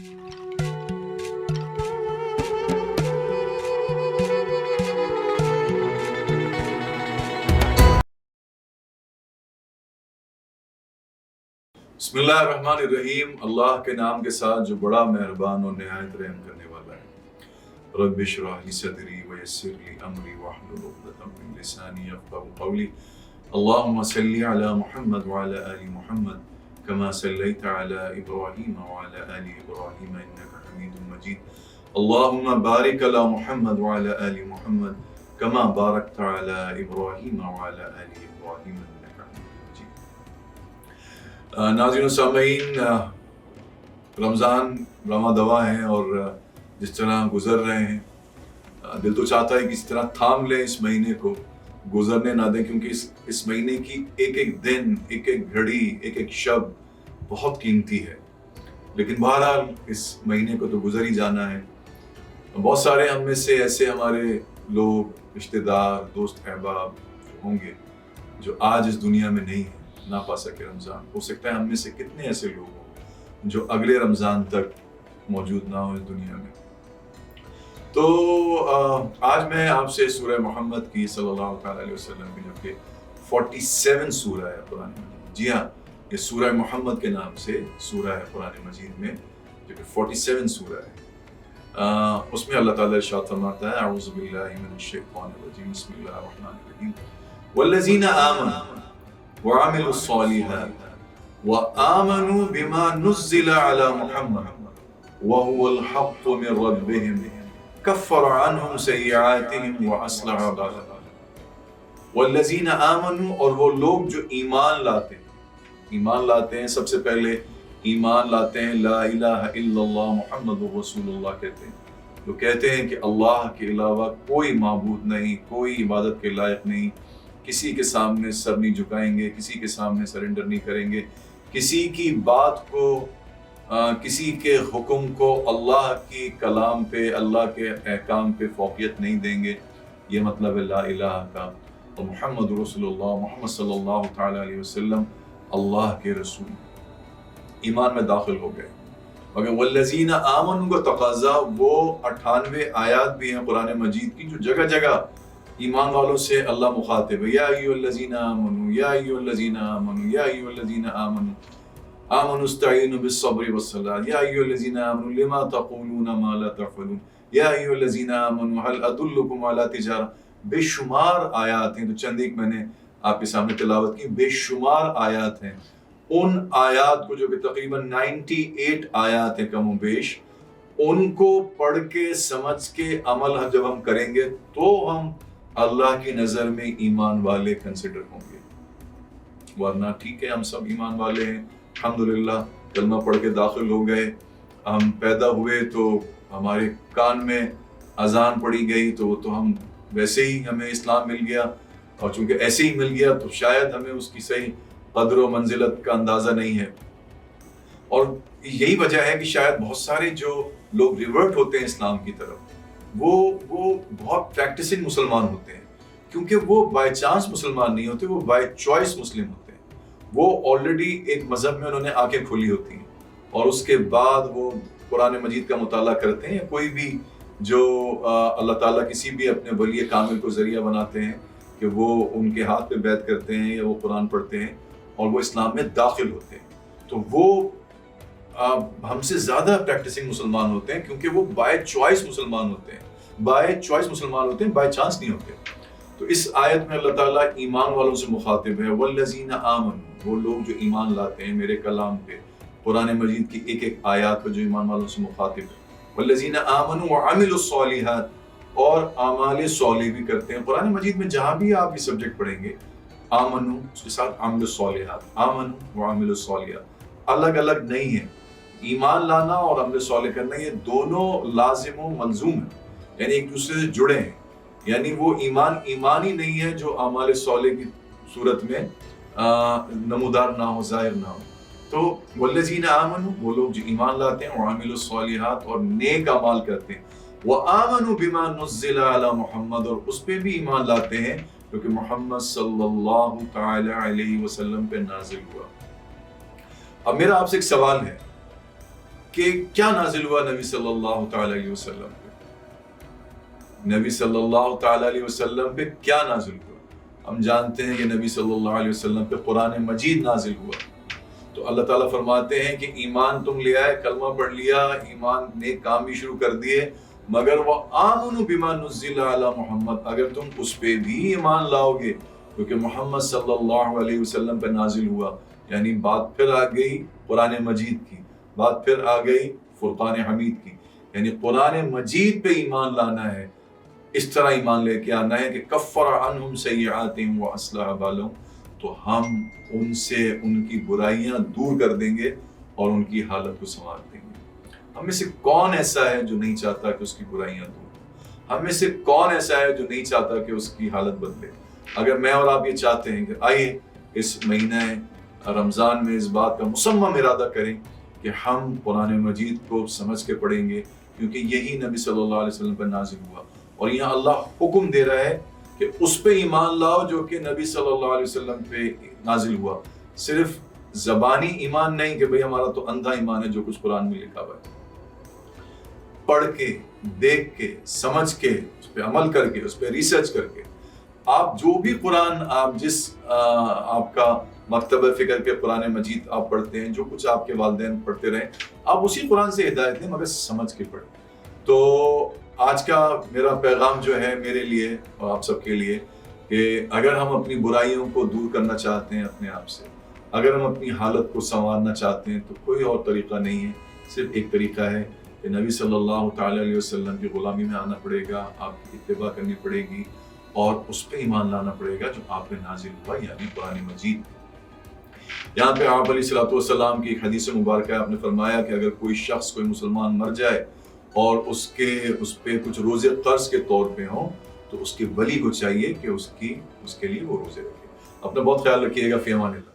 بسم اللہ الرحمن الرحیم، اللہ کے نام کے ساتھ جو بڑا مہربان اور نہایت رحم کرنے والا ہے۔ رب اشرح لی صدری ویسر لی امری واحلل عقدۃ من لسانی یفقهوا قولی۔ اللهم صل علی محمد وعلی آل محمد كما صلیت علی ابراہیم وعلی آل ابراہیم انک حمید مجید۔ اللهم بارک علی محمد وعلی آل محمد كما بارکت علی ابراہیم وعلی آل ابراہیم انک حمید مجید۔ ناظرین و سامعین، رمضان رواں دوا ہیں اور جس طرح گزر رہے ہیں، دل تو چاہتا ہے کہ اس طرح تھام لیں اس مہینے کو، گزرنے نہ دیں، کیونکہ اس مہینے کی ایک ایک دن، ایک ایک گھڑی، ایک ایک شب بہت قیمتی ہے۔ لیکن بہرحال اس مہینے کو تو گزر ہی جانا ہے۔ بہت سارے ہم میں سے ایسے ہمارے لوگ، رشتہ دار، دوست احباب ہوں گے جو آج اس دنیا میں نہیں ہیں، نہ پا سکے رمضان۔ ہو سکتا ہے ہم میں سے کتنے ایسے لوگ ہوں جو اگلے رمضان تک موجود نہ ہوں اس دنیا میں۔ تو آج میں آپ سے سورہ محمد کی صلی اللہ علیہ وسلم کی، جو کہ 47 سورہ ہے قرآن مجید، جی ہاں، یہ سورہ محمد کے نام سے سورہ ہے قرآن مجید میں، جو کہ 47 سورہ ہے۔ اس میں اللہ تعالیٰ ارشاد فرماتا ہے، اعوذ باللہ من الشیطان الرجیم، بسم اللہ الرحمن الرحیم، والذین آمنوا وعملوا الصالحات وآمنوا بما نزل على محمد وهو الحق من ربهم كفر عنهم سیئاتهم واصلح بالهم۔ والذین آمنوا، اور وہ لوگ جو ایمان لاتے ہیں، سب سے پہلے ایمان لاتے ہیں لا الہ الا اللہ محمد رسول اللہ کہتے ہیں، جو کہتے ہیں کہ اللہ کے علاوہ کوئی معبود نہیں، کوئی عبادت کے لائق نہیں، کسی کے سامنے سر نہیں جھکائیں گے، کسی کے سامنے سرنڈر نہیں کریں گے، کسی کی بات کو، کسی کے حکم کو اللہ کی کلام پہ، اللہ کے احکام پہ فوقیت نہیں دیں گے۔ یہ مطلب ہے لا الہ کا، اور محمد رسول اللہ، محمد صلی اللہ تعالیٰ علیہ وسلم اللہ کے رسول ایمان میں داخل ہو گئے۔ مگر والذین آمنوا کا تقاضا وہ 98 آیات بھی ہیں قرآن مجید کی، جو جگہ جگہ ایمان والوں سے اللہ مخاطب ہے، یا ایھا الذین آمنوا، یا ایھا الذین آمنوا، یا ایھا الذین آمنوا آمنوا استعینوا بالصبر والصلاۃ، یا ایھا الذین آمنوا لما تقولون ما لا تفعلون، یا ایھا الذین آمنوا هل ادلکم علی تجارہ۔ بے شمار آیات ہیں، تو چند ایک میں نے آپ کے سامنے تلاوت کی، بے شمار آیات ہیں۔ ان آیات کو، جو کہ تقریباً 98 آیات ہیں کم و بیش، ان کو پڑھ کے سمجھ کے عمل جب ہم کریں گے تو ہم اللہ کی نظر میں ایمان والے کنسیڈر ہوں گے، ورنہ ٹھیک ہے ہم سب ایمان والے ہیں، الحمدللہ کلمہ پڑھ کے داخل ہو گئے، ہم پیدا ہوئے تو ہمارے کان میں اذان پڑھی گئی تو ہم ویسے ہی ہمیں اسلام مل گیا، اور چونکہ ایسے ہی مل گیا تو شاید ہمیں اس کی صحیح قدر و منزلت کا اندازہ نہیں ہے۔ اور یہی وجہ ہے کہ شاید بہت سارے جو لوگ ریورٹ ہوتے ہیں اسلام کی طرف، وہ بہت پریکٹسنگ مسلمان ہوتے ہیں، کیونکہ وہ بائی چانس مسلمان نہیں ہوتے، وہ بائی چوائس مسلم ہوتے ہیں۔ وہ آلریڈی ایک مذہب میں انہوں نے آنکھیں کھولی ہوتی ہیں، اور اس کے بعد وہ قرآن مجید کا مطالعہ کرتے ہیں، یا کوئی بھی جو اللہ تعالیٰ کسی بھی اپنے ولی کامل کو ذریعہ بناتے ہیں کہ وہ ان کے ہاتھ پہ بیعت کرتے ہیں یا وہ قرآن پڑھتے ہیں اور وہ اسلام میں داخل ہوتے ہیں، تو وہ ہم سے زیادہ پریکٹسنگ مسلمان ہوتے ہیں، کیونکہ وہ بائی چوائس مسلمان ہوتے ہیں، بائی چانس نہیں ہوتے۔ تو اس آیت میں اللہ تعالیٰ ایمان والوں سے مخاطب ہے، والذین آمنوا، وہ لوگ جو ایمان لاتے ہیں میرے کلام پہ، قرآن مجید کی ایک ایک آیات پر جو ایمان والوں سے مخاطب ہے۔ والذین آمنوا وعملوا الصالحات، اور اعمال صالح بھی کرتے ہیں۔ قرآن مجید میں جہاں بھی آپ یہ سبجیکٹ پڑھیں گے، آمنوا اس کے ساتھ عمل الصالحات، آمنوا وعملوا الصالحات، الگ الگ نہیں ہے۔ ایمان لانا اور عمل صالح کرنا یہ دونوں لازم و ملزوم ہیں، یعنی ایک دوسرے سے جڑے ہیں، یعنی وہ ایمان ہی نہیں ہے جو اعمال صالح کی صورت میں نمودار نہ ہو، ظاہر نہ ہو۔ تو والذین آمنوا، وہ لوگ جو ایمان لاتے ہیں، وعملوا الصالحات، اور نیک اعمال کرتے ہیں، وآمنوا بما نزل علی محمد، اور اس پہ بھی ایمان لاتے ہیں جو کہ محمد صلی اللہ تعالی علیہ وسلم پہ نازل ہوا۔ اب میرا آپ سے ایک سوال ہے کہ کیا نازل ہوا نبی صلی اللہ تعالی علیہ وسلم پہ، نبی صلی اللہ تعالی علیہ وسلم پہ کیا نازل ہوا؟ ہم جانتے ہیں کہ نبی صلی اللہ علیہ وسلم پہ قرآن مجید نازل ہوا. تو اللہ تعالیٰ فرماتے ہیں کہ ایمان تم لے آئے، کلمہ پڑھ لیا، ایمان نیک کام بھی شروع کر دیے، مگر وَآمُنُوا بِمَا نُزِّلَ عَلَى محمد، اگر تم اس پہ بھی ایمان لاؤ گے کیونکہ محمد صلی اللہ علیہ وسلم پہ نازل ہوا، یعنی بات پھر آ گئی قرآن مجید کی، بات پھر آ گئی فرقان حمید کی، یعنی قرآن مجید پہ ایمان لانا ہے. اس طرح ایمان لے کے آنا ہے کہ کفر عنہم سیئاتہم واصلح بالہم، تو ہم ان سے ان کی برائیاں دور کر دیں گے اور ان کی حالت کو سنوار دیں گے. ہم میں سے کون ایسا ہے جو نہیں چاہتا کہ اس کی برائیاں دور ہوں؟ ہم میں سے کون ایسا ہے جو نہیں چاہتا کہ اس کی حالت بدلے؟ اگر میں اور آپ یہ چاہتے ہیں کہ آئیے اس مہینہ رمضان میں اس بات کا مصمم ارادہ کریں کہ ہم قرآن مجید کو سمجھ کے پڑھیں گے، کیونکہ یہی نبی صلی اللہ علیہ وسلم پر نازل ہوا، اور یہاں اللہ حکم دے رہا ہے کہ اس پہ ایمان لاؤ جو کہ نبی صلی اللہ علیہ وسلم پہ نازل ہوا. صرف زبانی ایمان نہیں کہ بھئی ہمارا تو اندھا ایمان ہے جو کچھ قرآن میں لکھا ہوا ہے. پڑھ کے، دیکھ کے، سمجھ کے، اس پہ عمل کر کے، اس پہ ریسرچ کر کے، آپ جو بھی قرآن، آپ جس آپ کا مکتبہ فکر کے قرآن مجید آپ پڑھتے ہیں، جو کچھ آپ کے والدین پڑھتے رہیں، آپ اسی قرآن سے ہدایت دیں، مگر سمجھ کے پڑھیں. تو آج کا میرا پیغام جو ہے میرے لیے اور آپ سب کے لیے کہ اگر ہم اپنی برائیوں کو دور کرنا چاہتے ہیں اپنے آپ سے، اگر ہم اپنی حالت کو سنوارنا چاہتے ہیں، تو کوئی اور طریقہ نہیں ہے، صرف ایک طریقہ ہے کہ نبی صلی اللہ تعالی علیہ وسلم کی غلامی میں آنا پڑے گا، آپ کی اتباع کرنی پڑے گی اور اس پہ ایمان لانا پڑے گا جو آپ پہ نازل ہوا، یعنی قرآن مجید. یہاں پہ آپ علیہ الصلوۃ والسلام کی ایک حدیث مبارکہ آپ نے فرمایا کہ اگر کوئی شخص، کوئی مسلمان مر جائے اور اس پہ کچھ روزے قرض کے طور پہ ہوں، تو اس کے ولی کو چاہیے کہ اس کے لیے وہ روزے رکھے. اپنا بہت خیال رکھیے گا. فی امان اللہ.